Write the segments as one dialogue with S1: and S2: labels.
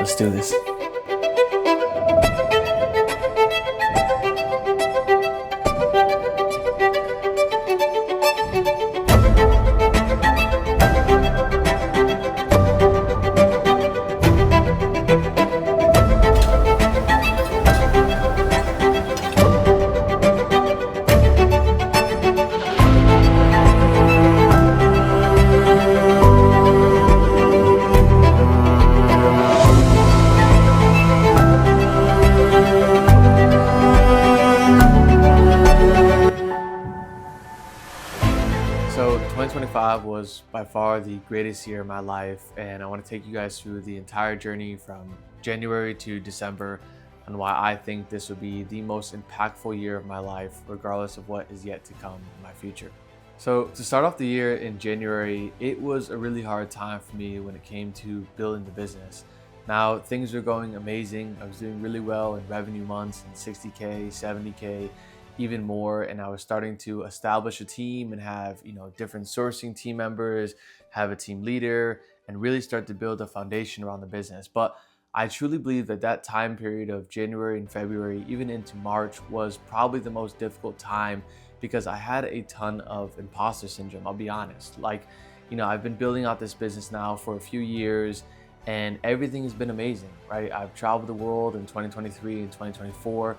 S1: Let's do this. So 2025 was by far the greatest year of my life, and I want to take you guys through the entire journey from January to December and why I think this would be the most impactful year of my life, regardless of what is yet to come in my future. So to start off the year in January, it was a really hard time for me when it came to building the business. Now things were going amazing. I was doing really well in revenue months and 60K, 70K, even more, and I was starting to establish a team and have different sourcing team members, have a team leader, and really start to build a foundation around the business. But I truly believe that that time period of January and February, even into March, was probably the most difficult time because I had a ton of imposter syndrome. I'll be honest. I've been building out this business now for a few years, and everything has been amazing, right? I've traveled the world in 2023 and 2024.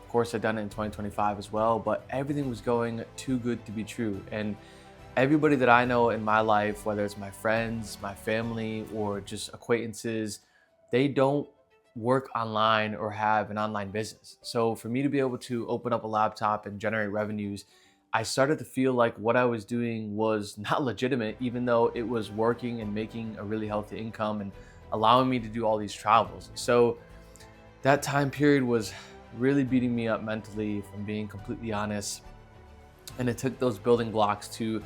S1: Of course, I've done it in 2025 as well, but everything was going too good to be true. And everybody that I know in my life, whether it's my friends, my family, or just acquaintances, they don't work online or have an online business. So for me to be able to open up a laptop and generate revenues, I started to feel like what I was doing was not legitimate, even though it was working and making a really healthy income and allowing me to do all these travels. So that time period was really beating me up mentally, if I'm being completely honest. And it took those building blocks to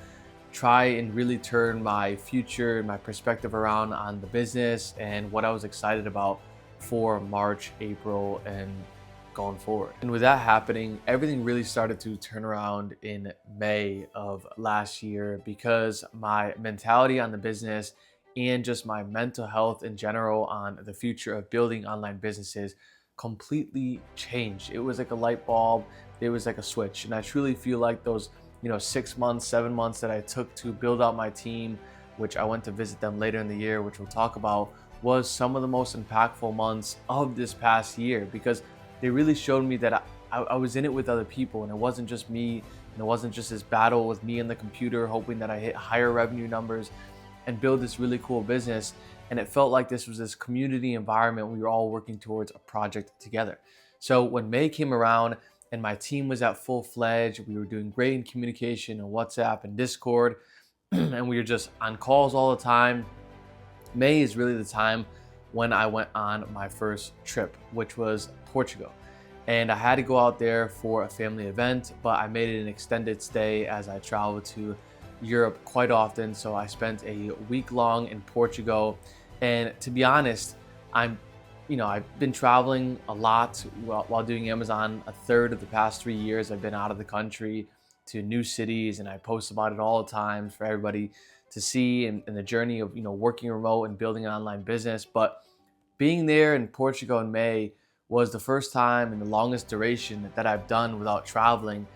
S1: try and really turn my future, my perspective around on the business and what I was excited about for March, April, and going forward. And with that happening, everything really started to turn around in May of last year because my mentality on the business and just my mental health in general on the future of building online businesses completely changed. It was like a light bulb. It was like a switch. And I truly feel like those 6 months, 7 months that I took to build out my team, which I went to visit them later in the year, which we'll talk about, was some of the most impactful months of this past year because they really showed me that I was in it with other people, and it wasn't just me, and it wasn't just this battle with me and the computer hoping that I hit higher revenue numbers and build this really cool business. And it felt like this was this community environment. We were all working towards a project together. So when May came around and my team was at full-fledged, we were doing great in communication on WhatsApp and Discord, and we were just on calls all the time. May is really the time when I went on my first trip, which was Portugal. And I had to go out there for a family event, but I made it an extended stay as I traveled to Europe quite often. So I spent a week long in Portugal. And to be honest, I've been traveling a lot while doing Amazon. A third of the past 3 years, I've been out of the country to new cities, and I post about it all the time for everybody to see and the journey of working remote and building an online business. But being there in Portugal in May was the first time and the longest duration that I've done without traveling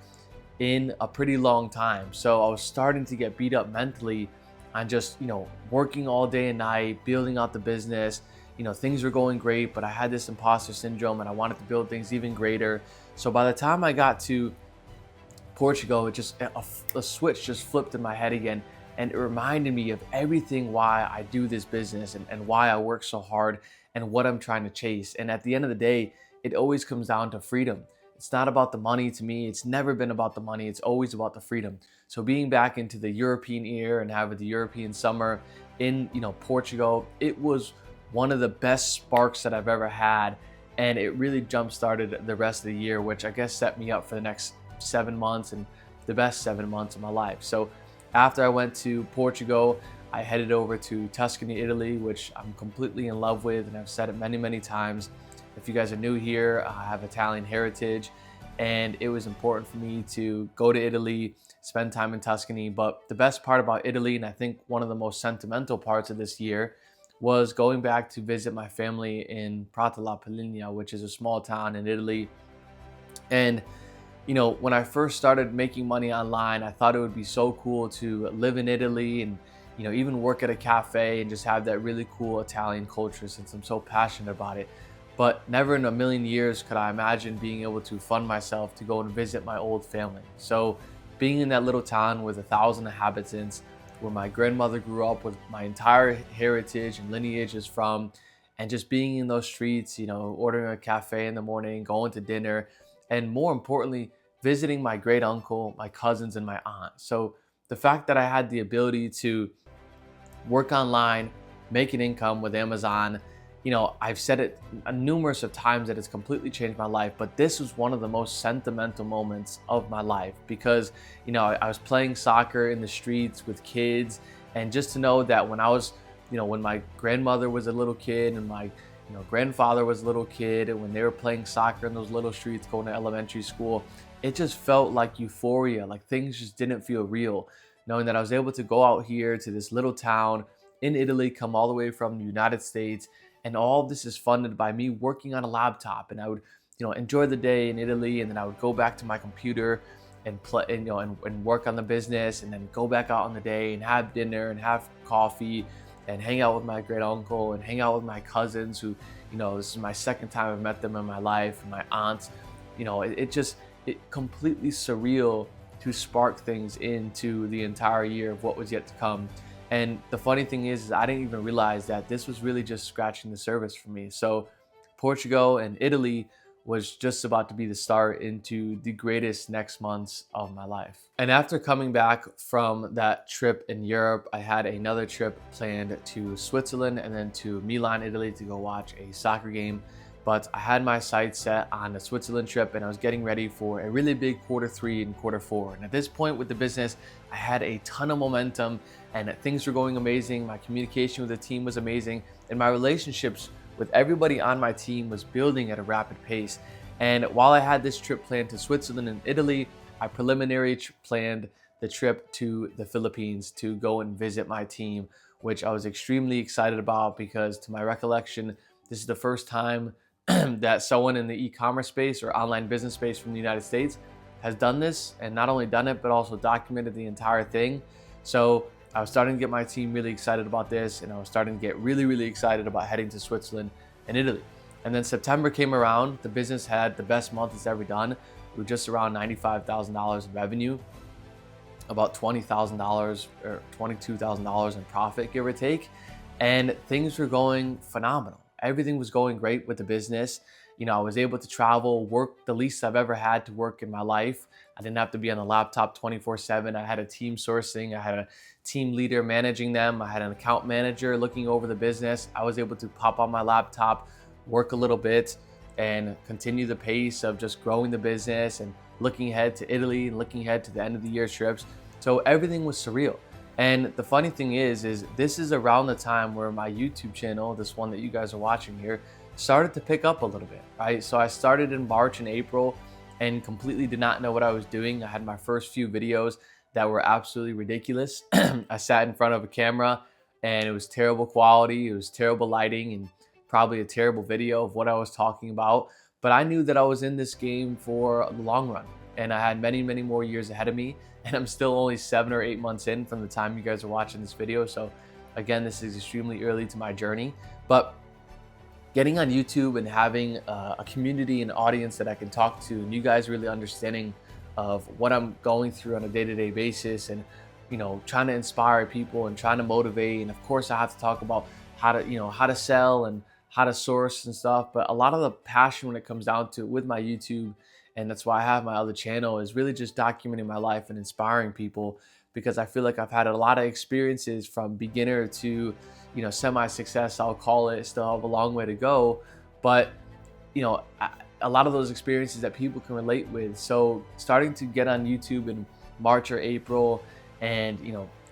S1: in a pretty long time. So I was starting to get beat up mentally on just working all day and night, building out the business. Things were going great, but I had this imposter syndrome and I wanted to build things even greater. So by the time I got to Portugal, it just a switch just flipped in my head again, and it reminded me of everything why I do this business and why I work so hard and what I'm trying to chase. And at the end of the day, it always comes down to freedom. It's not about the money to me. It's never been about the money. It's always about the freedom. So being back into the European air and having the European summer in Portugal, it was one of the best sparks that I've ever had. And it really jump-started the rest of the year, which I guess set me up for the next 7 months and the best 7 months of my life. So after I went to Portugal, I headed over to Tuscany, Italy, which I'm completely in love with, and I've said it many, many times. If you guys are new here, I have Italian heritage, and it was important for me to go to Italy, spend time in Tuscany. But the best part about Italy, and I think one of the most sentimental parts of this year, was going back to visit my family in Prata La Palinia, which is a small town in Italy. And when I first started making money online, I thought it would be so cool to live in Italy and, even work at a cafe and just have that really cool Italian culture, since I'm so passionate about it. But never in a million years could I imagine being able to fund myself to go and visit my old family. So being in that little town with 1,000 inhabitants, where my grandmother grew up, with my entire heritage and lineage is from, and just being in those streets, ordering a cafe in the morning, going to dinner, and more importantly, visiting my great uncle, my cousins, and my aunt. So the fact that I had the ability to work online, make an income with Amazon, I've said it numerous of times that it's completely changed my life, but this was one of the most sentimental moments of my life because, I was playing soccer in the streets with kids, and just to know that when I was, when my grandmother was a little kid and my grandfather was a little kid, and when they were playing soccer in those little streets going to elementary school, it just felt like euphoria, like things just didn't feel real. Knowing that I was able to go out here to this little town in Italy, come all the way from the United States, and all of this is funded by me working on a laptop. And I would, enjoy the day in Italy, and then I would go back to my computer and play, and work on the business, and then go back out on the day and have dinner and have coffee and hang out with my great uncle and hang out with my cousins who, this is my second time I've met them in my life, and my aunts. It completely surreal to spark things into the entire year of what was yet to come. And the funny thing is I didn't even realize that this was really just scratching the surface for me. So Portugal and Italy was just about to be the start into the greatest next months of my life. And after coming back from that trip in Europe, I had another trip planned to Switzerland and then to Milan, Italy, to go watch a soccer game. But I had my sights set on the Switzerland trip, and I was getting ready for a really big quarter 3 and quarter 4. And at this point with the business, I had a ton of momentum and things were going amazing. My communication with the team was amazing, and my relationships with everybody on my team was building at a rapid pace. And while I had this trip planned to Switzerland and Italy, I preliminary planned the trip to the Philippines to go and visit my team, which I was extremely excited about because, to my recollection, this is the first time that someone in the e-commerce space or online business space from the United States has done this, and not only done it, but also documented the entire thing. So I was starting to get my team really excited about this, and I was starting to get really, really excited about heading to Switzerland and Italy. And then September came around. The business had the best month it's ever done. We were just around $95,000 in revenue, about $20,000 or $22,000 in profit, give or take. And things were going phenomenal. Everything was going great with the business. I was able to travel, work the least I've ever had to work in my life. I didn't have to be on the laptop 24/7. I had a team sourcing. I had a team leader managing them. I had an account manager looking over the business. I was able to pop on my laptop, work a little bit, and continue the pace of just growing the business and looking ahead to Italy and looking ahead to the end of the year trips. So everything was surreal. And the funny thing is this is around the time where my YouTube channel, this one that you guys are watching here, started to pick up a little bit, right? So I started in March and April and completely did not know what I was doing. I had my first few videos that were absolutely ridiculous. I sat in front of a camera and it was terrible quality, it was terrible lighting, and probably a terrible video of what I was talking about. But I knew that I was in this game for the long run, and I had many, many more years ahead of me. And I'm still only 7 or 8 months in from the time you guys are watching this video. So again, this is extremely early to my journey. But getting on YouTube and having a community and audience that I can talk to, and you guys really understanding of what I'm going through on a day-to-day basis, and trying to inspire people and trying to motivate. And of course I have to talk about how to sell and how to source and stuff. But a lot of the passion when it comes down to it with my YouTube, and that's why I have my other channel, is really just documenting my life and inspiring people, because I feel like I've had a lot of experiences from beginner to, semi-success, I'll call it. Still have a long way to go, but a lot of those experiences that people can relate with. So starting to get on YouTube in March or April, and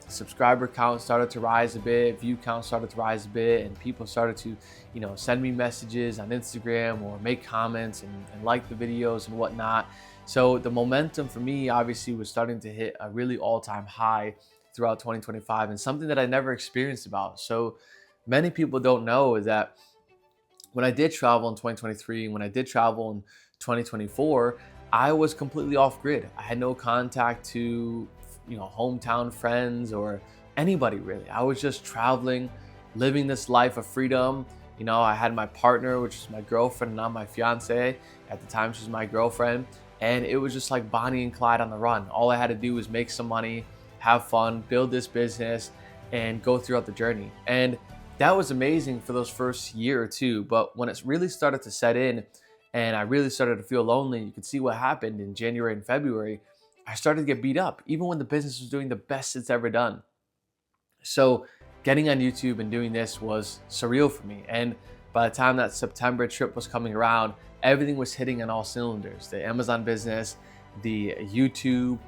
S1: subscriber count started to rise a bit, view count started to rise a bit, and people started to send me messages on Instagram or make comments and like the videos and whatnot. So the momentum for me obviously was starting to hit a really all-time high throughout 2025, and something that I never experienced about. So Many people don't know that when I did travel in 2023, when I did travel in 2024, I was completely off grid. I had no contact to, hometown friends or anybody really. I was just traveling, living this life of freedom. I had my partner, which is my girlfriend, not my fiance. At the time, she was my girlfriend. And it was just like Bonnie and Clyde on the run. All I had to do was make some money, have fun, build this business, and go throughout the journey. And that was amazing for those first year or two. But when it really started to set in and I really started to feel lonely, you could see what happened in January and February. I started to get beat up, even when the business was doing the best it's ever done. So getting on YouTube and doing this was surreal for me. And by the time that September trip was coming around, everything was hitting on all cylinders. The Amazon business, the YouTube,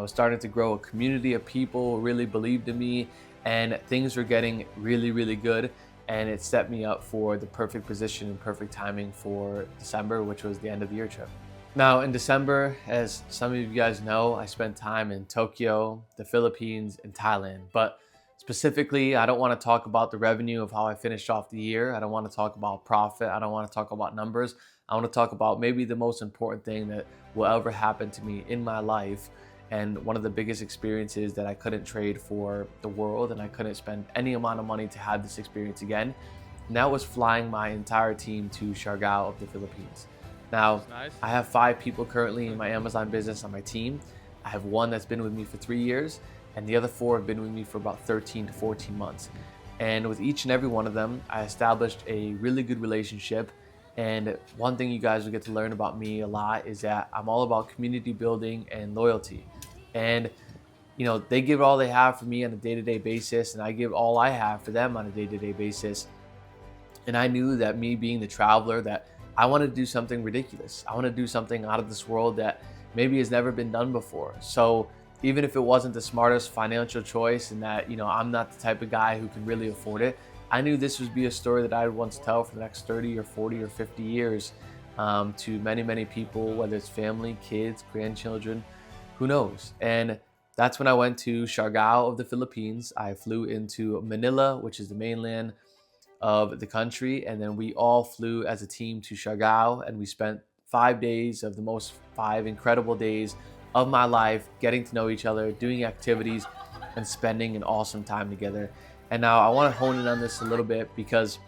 S1: started to grow a community of people who really believed in me, and things were getting really, really good. And it set me up for the perfect position and perfect timing for December, which was the end of the year trip. Now in December, as some of you guys know, I spent time in Tokyo, the Philippines, and Thailand. But specifically, I don't want to talk about the revenue of how I finished off the year. I don't want to talk about profit. I don't want to talk about numbers. I want to talk about maybe the most important thing that will ever happen to me in my life, and one of the biggest experiences that I couldn't trade for the world, and I couldn't spend any amount of money to have this experience again. And that was flying my entire team to Siargao of the Philippines. Now,
S2: Nice.
S1: I have 5 people currently in my Amazon business on my team. I have 1 that's been with me for 3 years, and the other 4 have been with me for about 13 to 14 months. And with each and every one of them, I established a really good relationship. And one thing you guys will get to learn about me a lot is that I'm all about community building and loyalty. And they give all they have for me on a day-to-day basis, and I give all I have for them on a day-to-day basis. And I knew that me being the traveler, that I wanted to do something ridiculous. I want to do something out of this world that maybe has never been done before. So even if it wasn't the smartest financial choice, and that I'm not the type of guy who can really afford it, I knew this would be a story that I would want to tell for the next 30 or 40 or 50 years to many, many people, whether it's family, kids, grandchildren, who knows. And that's when I went to Siargao of the Philippines. I flew into Manila, which is the mainland of the country, and then we all flew as a team to Siargao, and we spent 5 days of the most 5 incredible days of my life, getting to know each other, doing activities, and spending an awesome time together. And now I want to hone in on this a little bit, because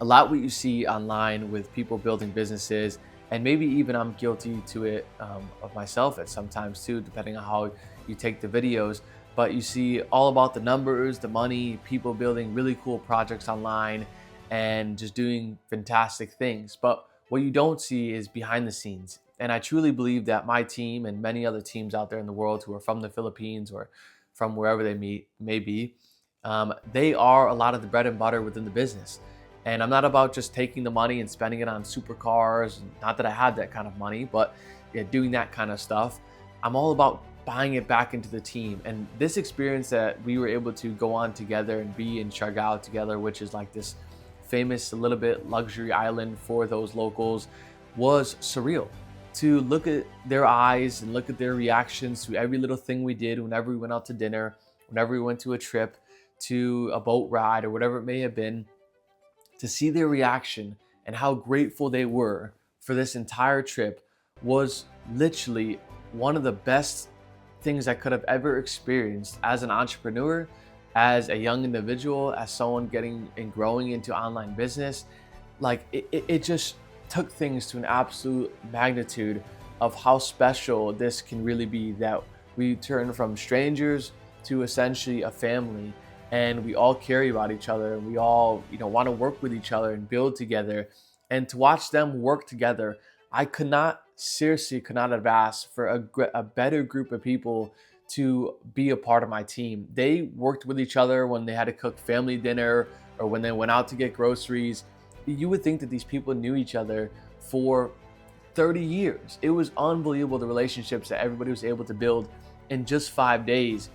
S1: a lot what you see online with people building businesses, and maybe even I'm guilty to it of myself at sometimes too, depending on how you take the videos, but you see all about the numbers, the money, people building really cool projects online and just doing fantastic things. But what you don't see is behind the scenes. And I truly believe that my team and many other teams out there in the world who are from the Philippines or from wherever they may be, they are a lot of the bread and butter within the business. And I'm not about just taking the money and spending it on supercars. Not that I had that kind of money, but doing that kind of stuff. I'm all about buying it back into the team. And this experience that we were able to go on together and be in Siargao together, which is like this famous, a little bit luxury island for those locals, was surreal. To look at their eyes and look at their reactions to every little thing we did, whenever we went out to dinner, whenever we went to a trip, to a boat ride, or whatever it may have been, to see their reaction and how grateful they were for this entire trip was literally one of the best things I could have ever experienced as an entrepreneur, as a young individual, as someone getting and growing into online business. Like it just took things to an absolute magnitude of how special this can really be, that we turn from strangers to essentially a family, and we all care about each other, and we all want to work with each other and build together. And to watch them work together, I seriously could not have asked for a better group of people to be a part of my team. They worked with each other when they had to cook family dinner or when they went out to get groceries. You would think that these people knew each other for 30 years. It was unbelievable, the relationships that everybody was able to build in just 5 days.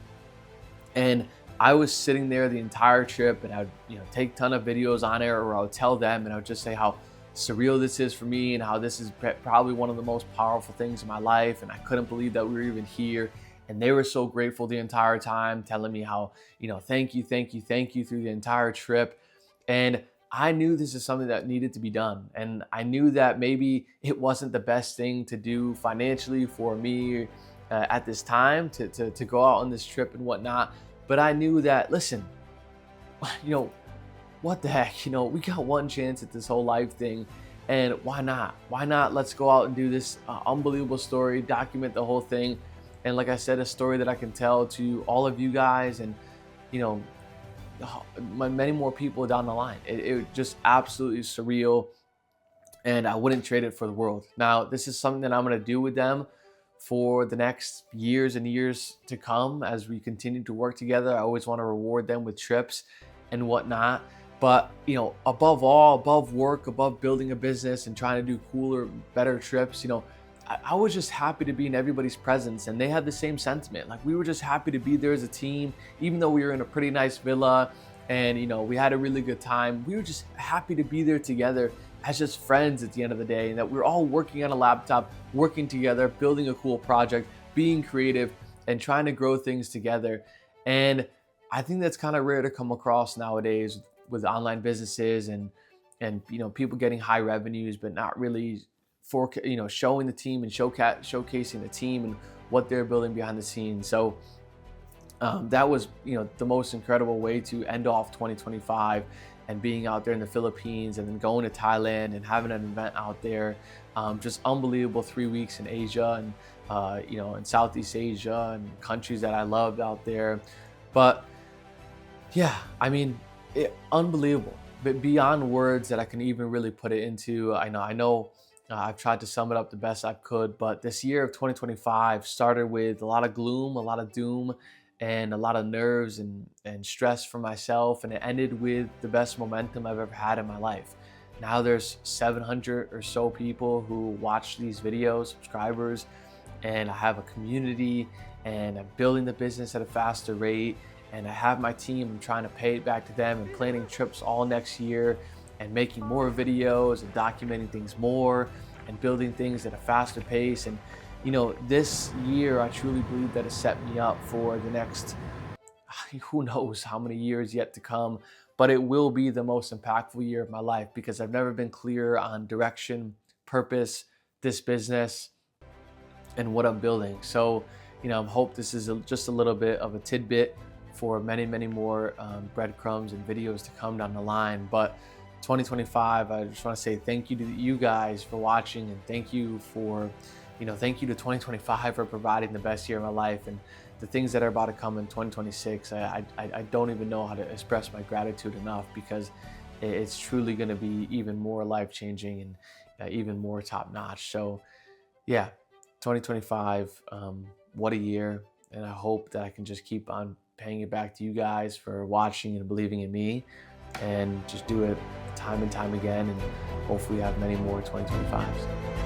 S1: And I was sitting there the entire trip, and I would take a ton of videos on it, or I would tell them, and I would just say how surreal this is for me and how this is probably one of the most powerful things in my life, and I couldn't believe that we were even here. And they were so grateful the entire time, telling me how, thank you, thank you, thank you through the entire trip. And I knew this is something that needed to be done. And I knew that maybe it wasn't the best thing to do financially for me at this time to go out on this trip and whatnot. But I knew that, listen, you know, what the heck, we got one chance at this whole life thing. And why not? Why not? Let's go out and do this unbelievable story, document the whole thing. And like I said, a story that I can tell to all of you guys and, you know, many more people down the line. It just absolutely surreal. And I wouldn't trade it for the world. Now, this is something that I'm going to do with them for the next years and years to come as we continue to work together. I always want to reward them with trips and whatnot. But, above all, above work, above building a business and trying to do cooler, better trips, I was just happy to be in everybody's presence. And they had the same sentiment. Like, we were just happy to be there as a team, even though we were in a pretty nice villa and, we had a really good time. We were just happy to be there together as just friends at the end of the day, and that we're all working on a laptop, working together, building a cool project, being creative and trying to grow things together. And I think that's kind of rare to come across nowadays with online businesses and people getting high revenues, but not really showing the team and showcasing the team and what they're building behind the scenes. So that was the most incredible way to end off 2025 and being out there in the Philippines and then going to Thailand and having an event out there. Just unbelievable 3 weeks in Asia and in Southeast Asia and countries that I loved out there. But yeah, I mean, unbelievable, but beyond words that I can even really put it into. I know I've tried to sum it up the best I could, but this year of 2025 started with a lot of gloom, a lot of doom, and a lot of nerves and stress for myself. And it ended with the best momentum I've ever had in my life. Now there's 700 or so people who watch these videos, subscribers, and I have a community and I'm building the business at a faster rate. And I have my team, I'm trying to pay it back to them and planning trips all next year and making more videos and documenting things more and building things at a faster pace. And, this year, I truly believe that it set me up for the next, who knows how many years yet to come, but it will be the most impactful year of my life because I've never been clearer on direction, purpose, this business, and what I'm building. So, I hope this is just a little bit of a tidbit for many, many more breadcrumbs and videos to come down the line. But 2025, I just want to say thank you to you guys for watching, and thank you to 2025 for providing the best year of my life, and the things that are about to come in 2026. I don't even know how to express my gratitude enough, because it's truly going to be even more life-changing and even more top-notch. So yeah, 2025, what a year. And I hope that I can just keep on paying it back to you guys for watching and believing in me, and just do it time and time again, and hopefully have many more 2025s.